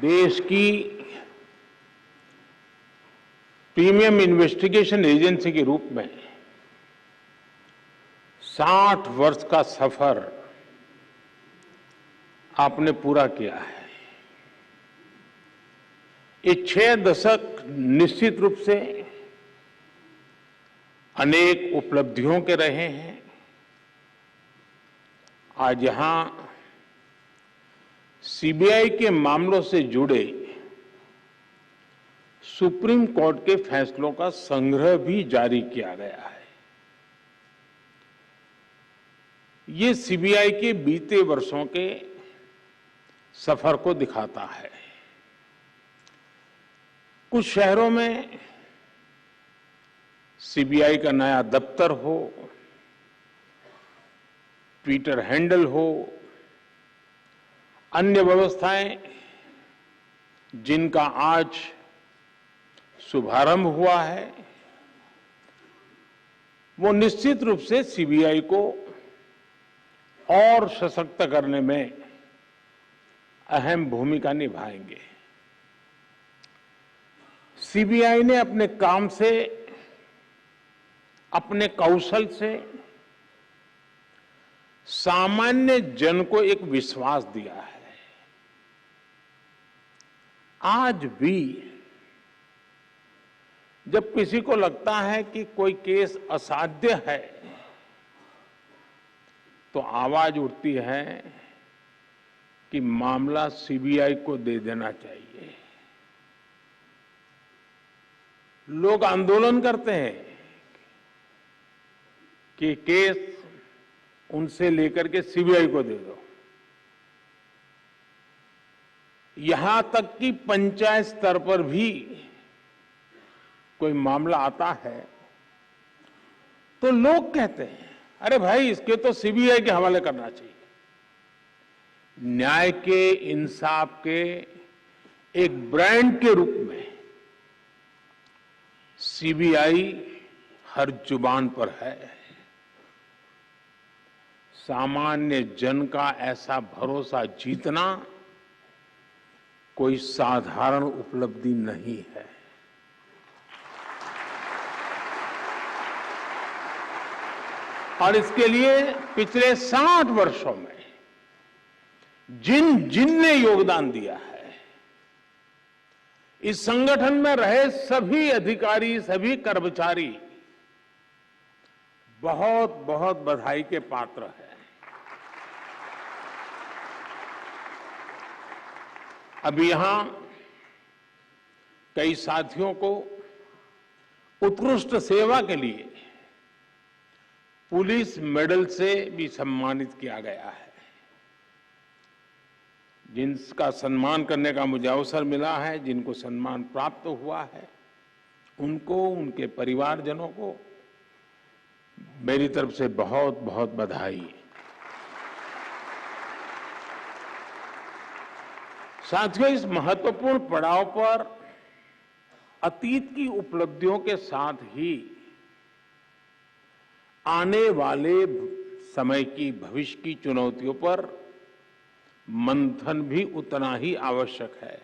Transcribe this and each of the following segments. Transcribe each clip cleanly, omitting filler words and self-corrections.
देश की premium investigation agency के रूप में 60 वर्ष का सफर आपने पूरा किया है। ये 6 दशक निश्चित रूप से अनेक उपलब्धियों के रहे हैं। आज यहां सीबीआई के मामलों से जुड़े सुप्रीम कोर्ट के फैसलों का संग्रह भी जारी किया गया है। ये सीबीआई के बीते वर्षों के सफर को दिखाता है। कुछ शहरों में सीबीआई का नया दफ्तर हो, ट्विटर हैंडल हो, अन्य व्यवस्थाएं जिनका आज शुभारंभ हुआ है, वो निश्चित रूप से सीबीआई को और सशक्त करने में अहम भूमिका निभाएंगे। सीबीआई ने अपने काम से, अपने कौशल से सामान्य जन को एक विश्वास दिया है। आज भी जब किसी को लगता है कि कोई केस असाध्य है, तो आवाज उठती है कि मामला सीबीआई को दे देना चाहिए। लोग आंदोलन करते हैं कि केस उनसे लेकर के सीबीआई को दे दो। यहां तक कि पंचायत स्तर पर भी कोई मामला आता है तो लोग कहते हैं, अरे भाई इसके तो सीबीआई के हवाले करना चाहिए। न्याय के, इंसाफ के एक ब्रांड के रूप में सीबीआई हर जुबान पर है। सामान्य जन का ऐसा भरोसा जीतना कोई साधारण उपलब्धि नहीं है। और इसके लिए पिछले 60 वर्षों में जिन ने योगदान दिया है, इस संगठन में रहे सभी अधिकारी, सभी कर्मचारी बहुत बहुत बधाई के पात्र हैं। अभी यहां कई साथियों को उत्कृष्ट सेवा के लिए पुलिस मेडल से भी सम्मानित किया गया है। जिनका सम्मान करने का मुझे अवसर मिला है, जिनको सम्मान प्राप्त हुआ है, उनको, उनके परिवारजनों को मेरी तरफ से बहुत बहुत बधाई। साथियों, इस महत्वपूर्ण पड़ाव पर अतीत की उपलब्धियों के साथ ही आने वाले समय की, भविष्य की चुनौतियों पर मंथन भी उतना ही आवश्यक है।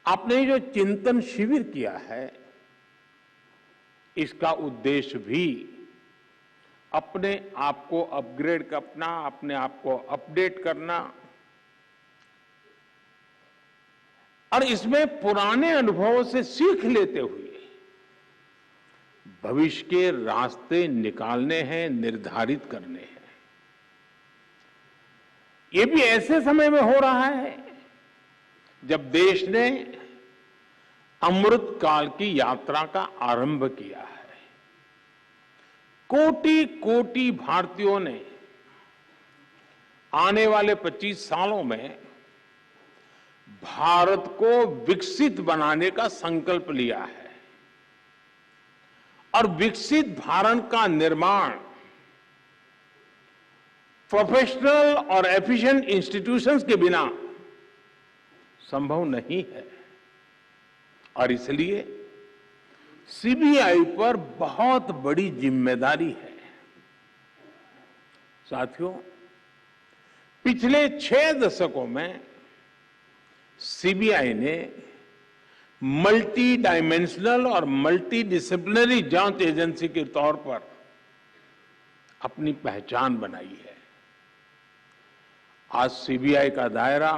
आपने जो चिंतन शिविर किया है, इसका उद्देश्य भी अपने आप को अपग्रेड करना, अपने आप को अपडेट करना और इसमें पुराने अनुभवों से सीख लेते हुए भविष्य के रास्ते निकालने हैं, निर्धारित करने हैं। ये भी ऐसे समय में हो रहा है जब देश ने अमृत काल की यात्रा का आरंभ किया है। कोटि कोटि भारतीयों ने आने वाले 25 सालों में भारत को विकसित बनाने का संकल्प लिया है और विकसित भारत का निर्माण प्रोफेशनल और एफिशिएंट इंस्टीट्यूशंस के बिना संभव नहीं है। और इसलिए सीबीआई पर बहुत बड़ी जिम्मेदारी है। साथियों, पिछले 6 दशकों में सीबीआई ने मल्टी डायमेंशनल और मल्टी डिसिप्लिनरी जांच एजेंसी के तौर पर अपनी पहचान बनाई है। आज सीबीआई का दायरा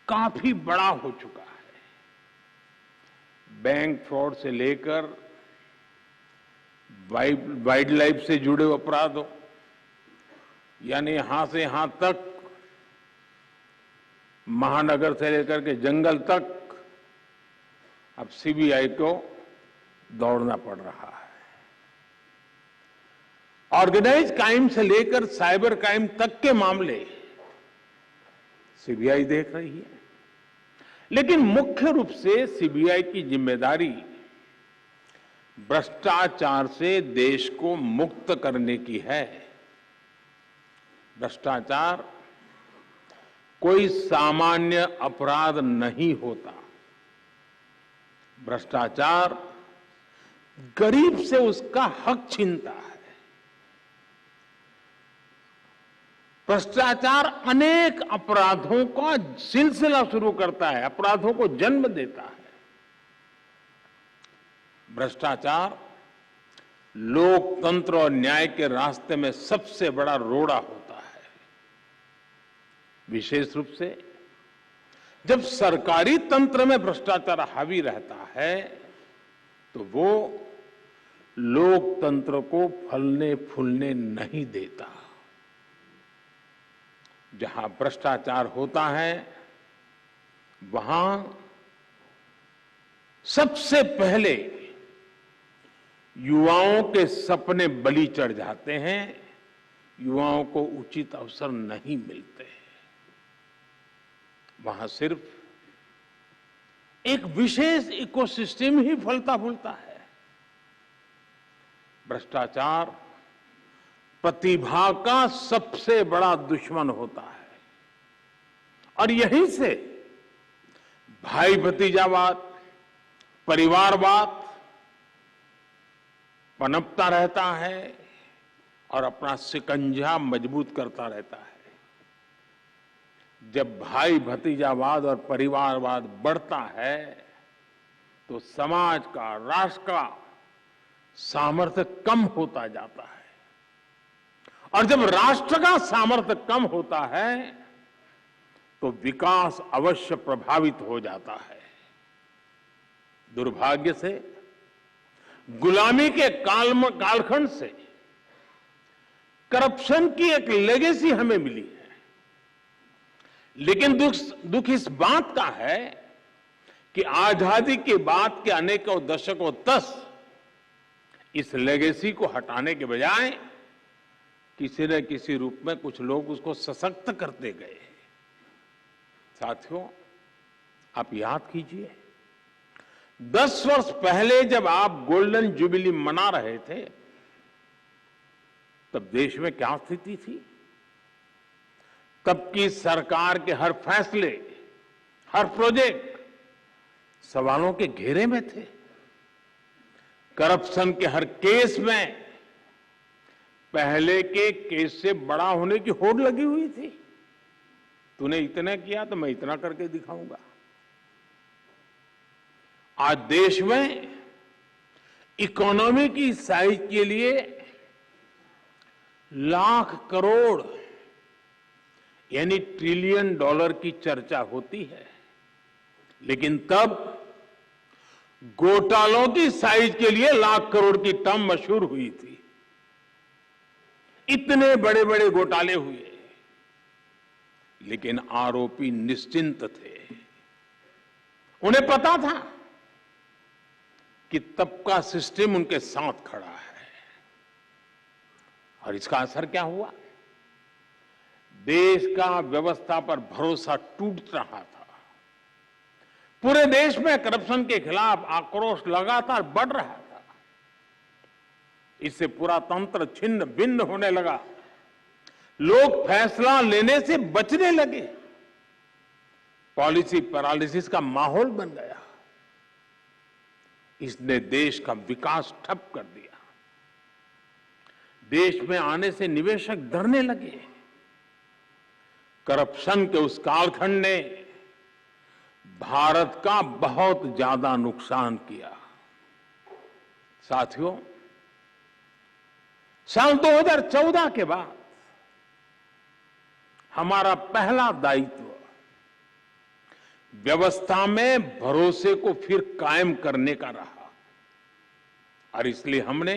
काफी बड़ा हो चुका है। बैंक फ्रॉड से लेकर वाइल्ड लाइफ से जुड़े अपराधों, यानी यहां से यहां तक, महानगर से लेकर के जंगल तक अब सीबीआई को दौड़ना पड़ रहा है। ऑर्गेनाइज क्राइम से लेकर साइबर क्राइम तक के मामले सीबीआई देख रही है, लेकिन मुख्य रूप से सीबीआई की जिम्मेदारी भ्रष्टाचार से देश को मुक्त करने की है। भ्रष्टाचार कोई सामान्य अपराध नहीं होता। भ्रष्टाचार गरीब से उसका हक छीनता है। भ्रष्टाचार अनेक अपराधों का सिलसिला शुरू करता है, अपराधों को जन्म देता है। भ्रष्टाचार लोकतंत्र और न्याय के रास्ते में सबसे बड़ा रोड़ा होता है। विशेष रूप से जब सरकारी तंत्र में भ्रष्टाचार हावी रहता है तो वो लोकतंत्र को फलने फूलने नहीं देता। जहां भ्रष्टाचार होता है वहां सबसे पहले युवाओं के सपने बलि चढ़ जाते हैं, युवाओं को उचित अवसर नहीं मिलते। वहां सिर्फ एक विशेष इकोसिस्टम ही फलता फूलता है। भ्रष्टाचार प्रतिभा का सबसे बड़ा दुश्मन होता है और यहीं से भाई भतीजावाद, परिवारवाद पनपता रहता है और अपना शिकंजा मजबूत करता रहता है। जब भाई भतीजावाद और परिवारवाद बढ़ता है तो समाज का, राष्ट्र का सामर्थ्य कम होता जाता है और जब राष्ट्र का सामर्थ्य कम होता है तो विकास अवश्य प्रभावित हो जाता है। दुर्भाग्य से गुलामी के कालखंड से करप्शन की एक लेगेसी हमें मिली है, लेकिन दुख इस बात का है कि आजादी के बाद के अनेकों दशकों तक इस लेगेसी को हटाने के बजाय किसी न किसी रूप में कुछ लोग उसको सशक्त करते गए। साथियों, आप याद कीजिए 10 वर्ष पहले जब आप गोल्डन जुबिली मना रहे थे तब देश में क्या स्थिति थी? तब की सरकार के हर फैसले, हर प्रोजेक्ट सवालों के घेरे में थे। करप्शन के हर केस में पहले के केस से बड़ा होने की होड़ लगी हुई थी। तूने इतना किया तो मैं इतना करके दिखाऊंगा। आज देश में इकोनॉमी की साइज के लिए लाख करोड़ यानी ट्रिलियन डॉलर की चर्चा होती है, लेकिन तब घोटालों की साइज के लिए लाख करोड़ की टर्म मशहूर हुई थी। इतने बड़े बड़े घोटाले हुए, लेकिन आरोपी निश्चिंत थे। उन्हें पता था कि तब का सिस्टम उनके साथ खड़ा है। और इसका असर क्या हुआ? देश का व्यवस्था पर भरोसा टूट रहा था। पूरे देश में करप्शन के खिलाफ आक्रोश लगातार बढ़ रहा था। इससे पूरा तंत्र छिन्न भिन्न होने लगा। लोग फैसला लेने से बचने लगे। पॉलिसी पैरालिसिस का माहौल बन गया। इसने देश का विकास ठप कर दिया। देश में आने से निवेशक डरने लगे। करप्शन के उस कालखंड ने भारत का बहुत ज्यादा नुकसान किया। साथियों, साल 2014 के बाद हमारा पहला दायित्व व्यवस्था में भरोसे को फिर कायम करने का रहा और इसलिए हमने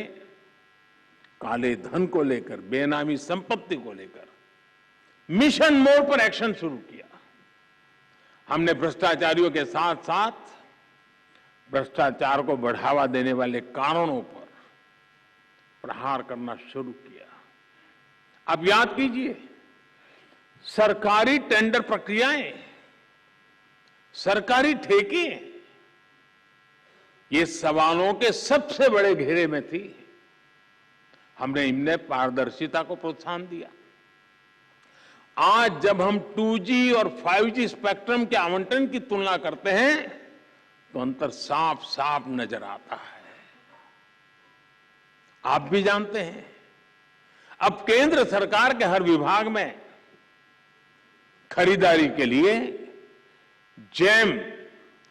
काले धन को लेकर, बेनामी संपत्ति को लेकर मिशन मोड पर एक्शन शुरू किया। हमने भ्रष्टाचारियों के साथ साथ भ्रष्टाचार को बढ़ावा देने वाले कारणों पर प्रहार करना शुरू किया। अब याद कीजिए, सरकारी टेंडर प्रक्रियाएं, सरकारी ठेके, ये सवालों के सबसे बड़े घेरे में थी। हमने इनमें पारदर्शिता को प्रोत्साहन दिया। आज जब हम 2G और 5G स्पेक्ट्रम के आवंटन की तुलना करते हैं तो अंतर साफ साफ नजर आता है। आप भी जानते हैं, अब केंद्र सरकार के हर विभाग में खरीदारी के लिए जेम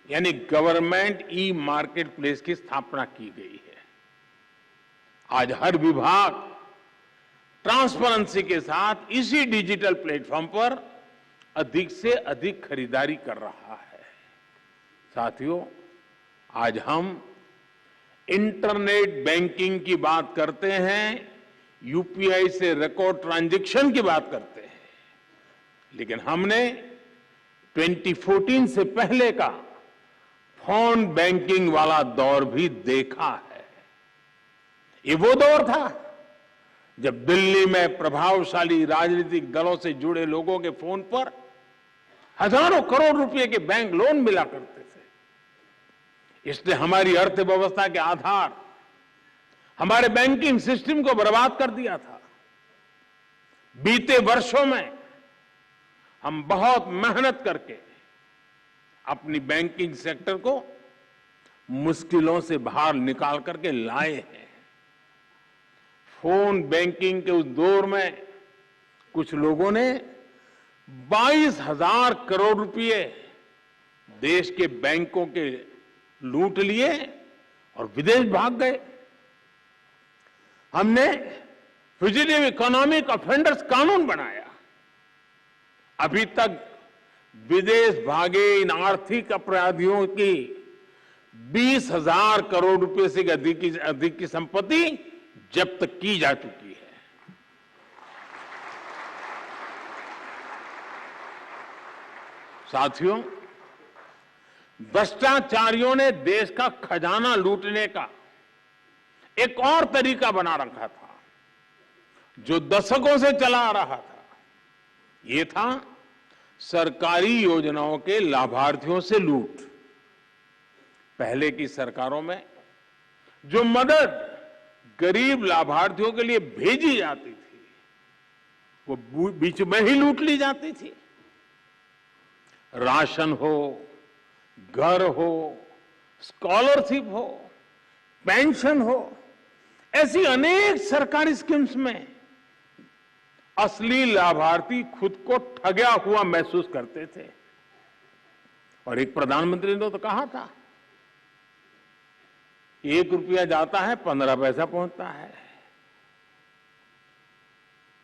यानी गवर्नमेंट ई मार्केट प्लेस की स्थापना की गई है। आज हर विभाग ट्रांसपेरेंसी के साथ इसी डिजिटल प्लेटफॉर्म पर अधिक से अधिक खरीदारी कर रहा है। साथियों, आज हम इंटरनेट बैंकिंग की बात करते हैं, यूपीआई से रिकॉर्ड ट्रांजैक्शन की बात करते हैं, लेकिन हमने 2014 से पहले का फोन बैंकिंग वाला दौर भी देखा है। ये वो दौर था जब दिल्ली में प्रभावशाली राजनीतिक दलों से जुड़े लोगों के फोन पर हजारों करोड़ रुपए के बैंक लोन मिला करते थे। इसने हमारी अर्थव्यवस्था के आधार, हमारे बैंकिंग सिस्टम को बर्बाद कर दिया था। बीते वर्षों में हम बहुत मेहनत करके अपनी बैंकिंग सेक्टर को मुश्किलों से बाहर निकाल करके लाए हैं। फोन बैंकिंग के उस दौर में कुछ लोगों ने 22,000 करोड़ रुपए देश के बैंकों के लूट लिए और विदेश भाग गए। हमने फ्यूजिटिव इकोनॉमिक ऑफेंडर्स कानून बनाया। अभी तक विदेश भागे इन आर्थिक अपराधियों की 20,000 करोड़ रुपए से अधिक की संपत्ति जब्त की जा चुकी है। साथियों, भ्रष्टाचारियों ने देश का खजाना लूटने का एक और तरीका बना रखा था जो दशकों से चला आ रहा था। ये था सरकारी योजनाओं के लाभार्थियों से लूट। पहले की सरकारों में जो मदद गरीब लाभार्थियों के लिए भेजी जाती थी वो बीच में ही लूट ली जाती थी। राशन हो, घर हो, स्कॉलरशिप हो, पेंशन हो, ऐसी अनेक सरकारी स्कीम्स में असली लाभार्थी खुद को ठगा हुआ महसूस करते थे। और एक प्रधानमंत्री ने तो कहा था, 1 रुपया जाता है 15 पैसा पहुंचता है।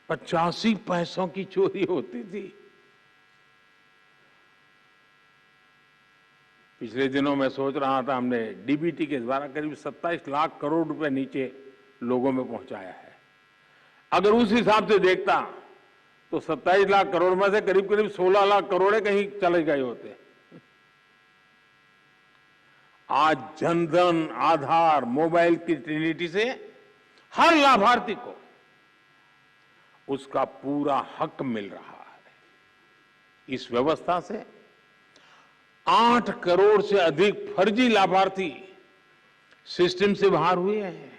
85 पैसों की चोरी होती थी। पिछले दिनों में सोच रहा था, हमने डीबीटी के द्वारा करीब 27 लाख करोड़ रुपए नीचे लोगों में पहुंचाया है। अगर उस हिसाब से देखता तो 27 लाख करोड़ में से करीब करीब 16 लाख करोड़ कहीं चले गए होते। आज जनधन, आधार, मोबाइल की ट्रिनिटी से हर लाभार्थी को उसका पूरा हक मिल रहा है। इस व्यवस्था से 8 करोड़ से अधिक फर्जी लाभार्थी सिस्टम से बाहर हुए हैं।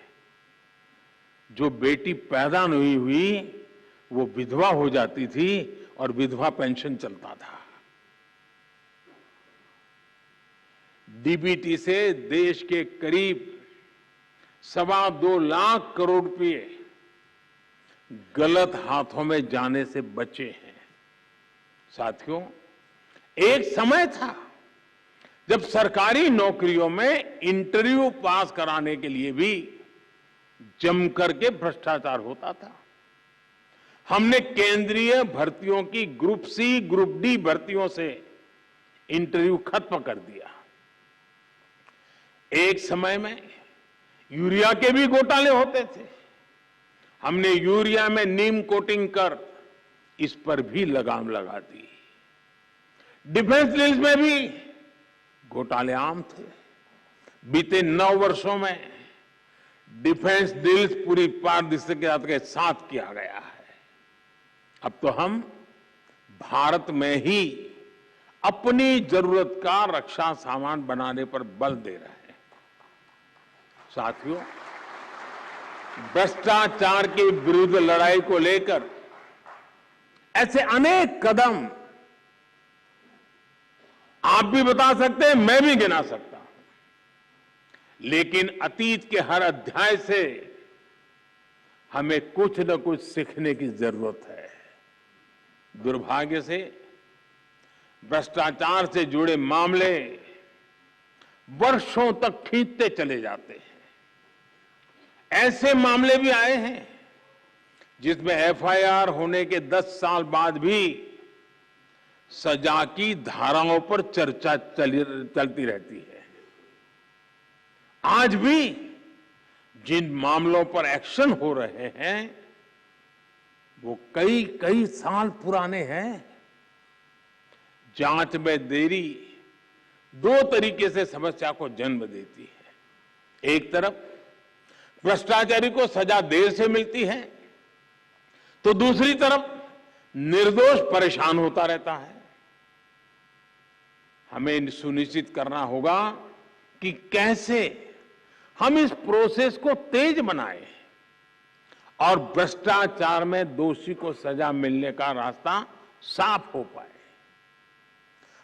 जो बेटी पैदा नहीं हुई वो विधवा हो जाती थी और विधवा पेंशन चलता था। डीबीटी से देश के करीब 2.25 लाख करोड़ रुपए गलत हाथों में जाने से बचे हैं। साथियों, एक समय था जब सरकारी नौकरियों में इंटरव्यू पास कराने के लिए भी जमकर के भ्रष्टाचार होता था। हमने केंद्रीय भर्तियों की ग्रुप सी, ग्रुप डी भर्तियों से इंटरव्यू खत्म कर दिया। एक समय में यूरिया के भी घोटाले होते थे। हमने यूरिया में नीम कोटिंग कर इस पर भी लगाम लगा दी। डिफेंस डील्स में भी घोटाले आम थे। बीते 9 वर्षों में डिफेंस डील्स पूरी पारदर्शिता के साथ किया गया है। अब तो हम भारत में ही अपनी जरूरत का रक्षा सामान बनाने पर बल दे रहे हैं। साथियों, भ्रष्टाचार के विरुद्ध लड़ाई को लेकर ऐसे अनेक कदम आप भी बता सकते हैं, मैं भी गिना सकता हूं। लेकिन अतीत के हर अध्याय से हमें कुछ न कुछ सीखने की जरूरत है। दुर्भाग्य से भ्रष्टाचार से जुड़े मामले वर्षों तक खींचते चले जाते हैं। ऐसे मामले भी आए हैं जिसमें एफआईआर होने के 10 साल बाद भी सजा की धाराओं पर चर्चा चलती रहती है। आज भी जिन मामलों पर एक्शन हो रहे हैं वो कई कई साल पुराने हैं। जांच में देरी 2 तरीके से समस्या को जन्म देती है। एक तरफ भ्रष्टाचारी को सजा देर से मिलती है, तो दूसरी तरफ निर्दोष परेशान होता रहता है। हमें सुनिश्चित करना होगा कि कैसे हम इस प्रोसेस को तेज बनाएं और भ्रष्टाचार में दोषी को सजा मिलने का रास्ता साफ हो पाए।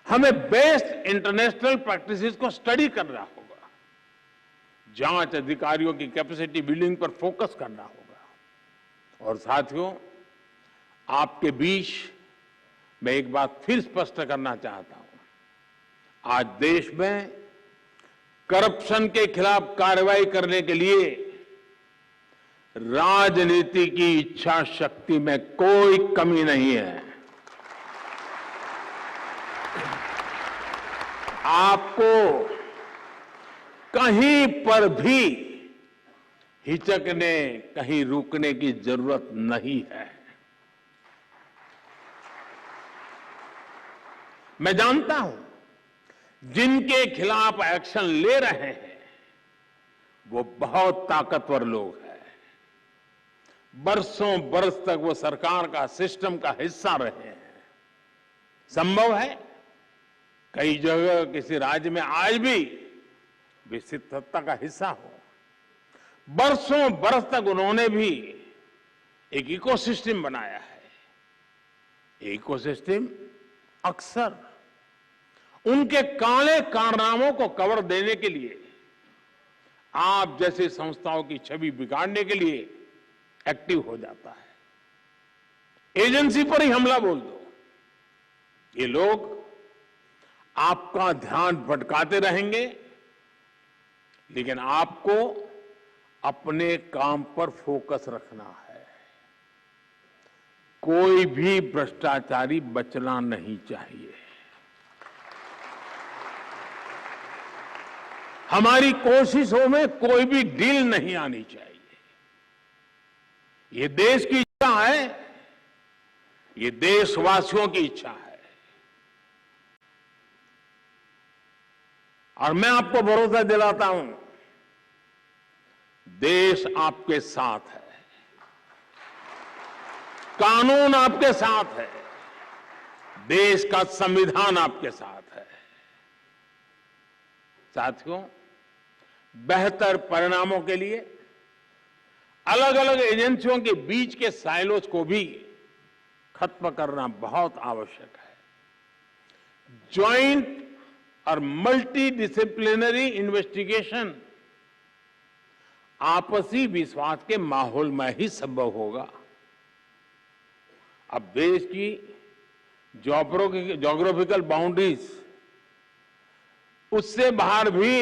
हमें बेस्ट इंटरनेशनल प्रैक्टिसेस को स्टडी करना होगा। जांच अधिकारियों की कैपेसिटी बिल्डिंग पर फोकस करना होगा। और साथियों, आपके बीच मैं एक बात फिर स्पष्ट करना चाहता हूं। आज देश में करप्शन के खिलाफ कार्रवाई करने के लिए राजनीति की इच्छा शक्ति में कोई कमी नहीं है। आपको कहीं पर भी हिचकने, कहीं रुकने की जरूरत नहीं है। मैं जानता हूं जिनके खिलाफ एक्शन ले रहे हैं वो बहुत ताकतवर लोग हैं। बरसों बरस तक वो सरकार का, सिस्टम का हिस्सा रहे हैं। संभव है कई जगह किसी राज्य में आज भी विकसित सत्ता का हिस्सा हो। बरसों बरस तक उन्होंने भी एक इकोसिस्टम बनाया है। इकोसिस्टम अक्सर उनके काले कारनामों को कवर देने के लिए, आप जैसी संस्थाओं की छवि बिगाड़ने के लिए एक्टिव हो जाता है। एजेंसी पर ही हमला बोल दो, ये लोग आपका ध्यान भटकाते रहेंगे, लेकिन आपको अपने काम पर फोकस रखना है। कोई भी भ्रष्टाचारी बचना नहीं चाहिए। हमारी कोशिशों में कोई भी डील नहीं आनी चाहिए। ये देश की इच्छा है, ये देशवासियों की इच्छा है। और मैं आपको भरोसा दिलाता हूं, देश आपके साथ है, कानून आपके साथ है, देश का संविधान आपके साथ है। साथियों, बेहतर परिणामों के लिए अलग अलग एजेंसियों के बीच के साइलोज को भी खत्म करना बहुत आवश्यक है। ज्वाइंट और मल्टी डिसिप्लिनरी इन्वेस्टिगेशन आपसी विश्वास के माहौल में ही संभव होगा। अब देश की ज्योग्राफिकल बाउंड्रीज, उससे बाहर भी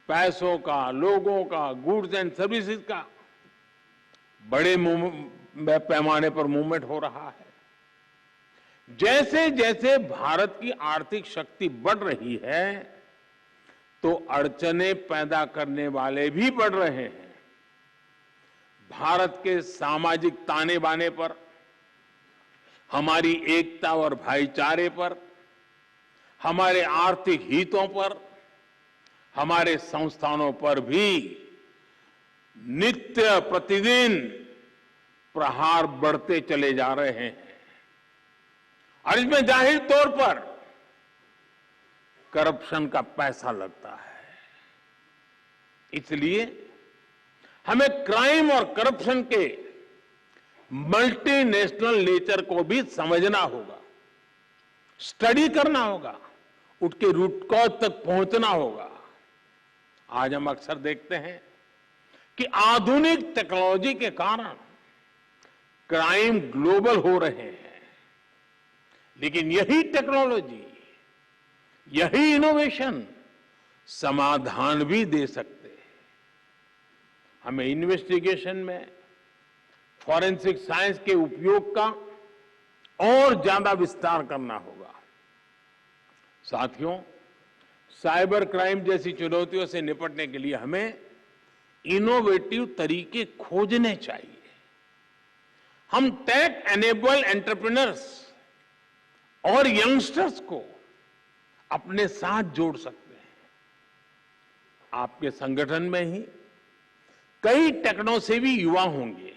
पैसों का, लोगों का, गुड्स एंड सर्विसेज का बड़े पैमाने पर मूवमेंट हो रहा है। जैसे जैसे भारत की आर्थिक शक्ति बढ़ रही है तो अड़चने पैदा करने वाले भी बढ़ रहे हैं। भारत के सामाजिक ताने बाने पर, हमारी एकता और भाईचारे पर, हमारे आर्थिक हितों पर, हमारे संस्थानों पर भी नित्य प्रतिदिन प्रहार बढ़ते चले जा रहे हैं और इसमें जाहिर तौर पर करप्शन का पैसा लगता है। इसलिए हमें क्राइम और करप्शन के मल्टीनेशनल नेचर को भी समझना होगा, स्टडी करना होगा, उसके रूट कॉज तक पहुंचना होगा। आज हम अक्सर देखते हैं कि आधुनिक टेक्नोलॉजी के कारण क्राइम ग्लोबल हो रहे हैं, लेकिन यही टेक्नोलॉजी, यही इनोवेशन समाधान भी दे सकते हैं। हमें इन्वेस्टिगेशन में फॉरेंसिक साइंस के उपयोग का और ज्यादा विस्तार करना होगा। साथियों, साइबर क्राइम जैसी चुनौतियों से निपटने के लिए हमें इनोवेटिव तरीके खोजने चाहिए। हम टेक एनेबल एंटरप्रेन्योर्स और यंगस्टर्स को अपने साथ जोड़ सकते हैं। आपके संगठन में ही कई टेक्नोसेवी युवा होंगे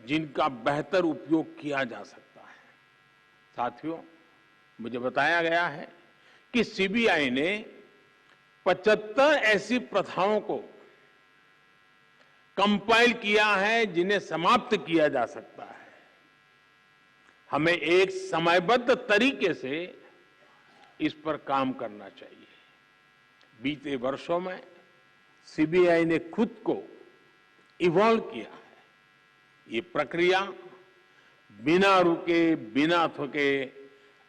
जिनका बेहतर उपयोग किया जा सकता है। साथियों, मुझे बताया गया है कि सीबीआई ने 75 ऐसी प्रथाओं को कंपाइल किया है जिन्हें समाप्त किया जा सकता है। हमें एक समयबद्ध तरीके से इस पर काम करना चाहिए। बीते वर्षों में सीबीआई ने खुद को इवॉल्व किया है। ये प्रक्रिया बिना रुके, बिना थके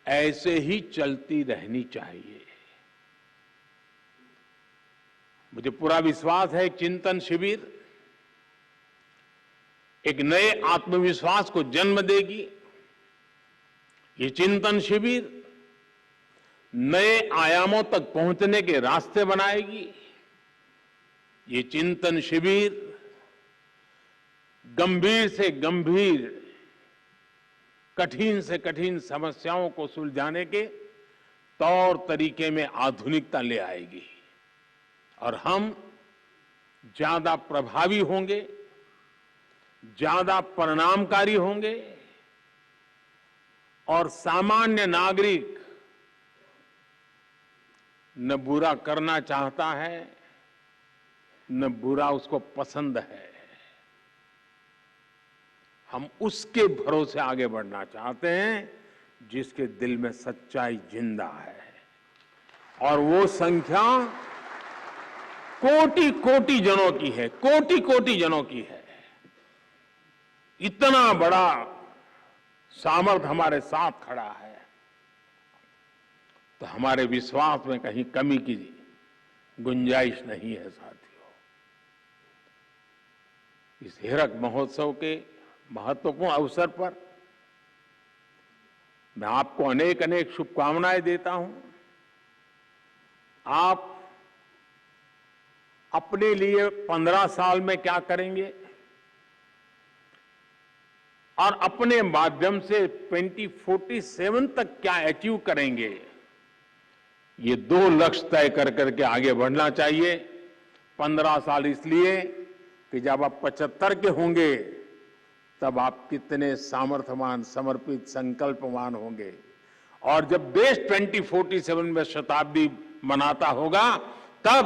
ऐसे ही चलती रहनी चाहिए। मुझे पूरा विश्वास है चिंतन शिविर एक नए आत्मविश्वास को जन्म देगी। ये चिंतन शिविर नए आयामों तक पहुंचने के रास्ते बनाएगी। ये चिंतन शिविर गंभीर से गंभीर, कठिन से कठिन समस्याओं को सुलझाने के तौर तरीके में आधुनिकता ले आएगी और हम ज्यादा प्रभावी होंगे, ज्यादा परिणामकारी होंगे और सामान्य नागरिक न बुरा करना चाहता है, न बुरा उसको पसंद है। हम उसके भरोसे आगे बढ़ना चाहते हैं जिसके दिल में सच्चाई जिंदा है और वो संख्या कोटि कोटि जनों की है, कोटि कोटि जनों की है। इतना बड़ा सामर्थ्य हमारे साथ खड़ा है तो हमारे विश्वास में कहीं कमी की गुंजाइश नहीं है। साथियों, इस हीरक महोत्सव के महत्वपूर्ण अवसर पर मैं आपको अनेक अनेक शुभकामनाएं देता हूं। आप अपने लिए 15 साल में क्या करेंगे और अपने माध्यम से 2047 तक क्या अचीव करेंगे, ये 2 लक्ष्य तय कर करके आगे बढ़ना चाहिए। 15 साल इसलिए कि जब आप 75 के होंगे तब आप कितने सामर्थ्यवान, समर्पित, संकल्पवान होंगे और जब देश 2047 में शताब्दी मनाता होगा तब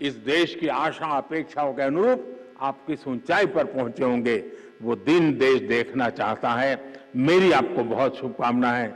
इस देश की आशा अपेक्षाओं के अनुरूप आप किस ऊंचाई पर पहुंचे होंगे, वो दिन देश देखना चाहता है। मेरी आपको बहुत शुभकामनाएं।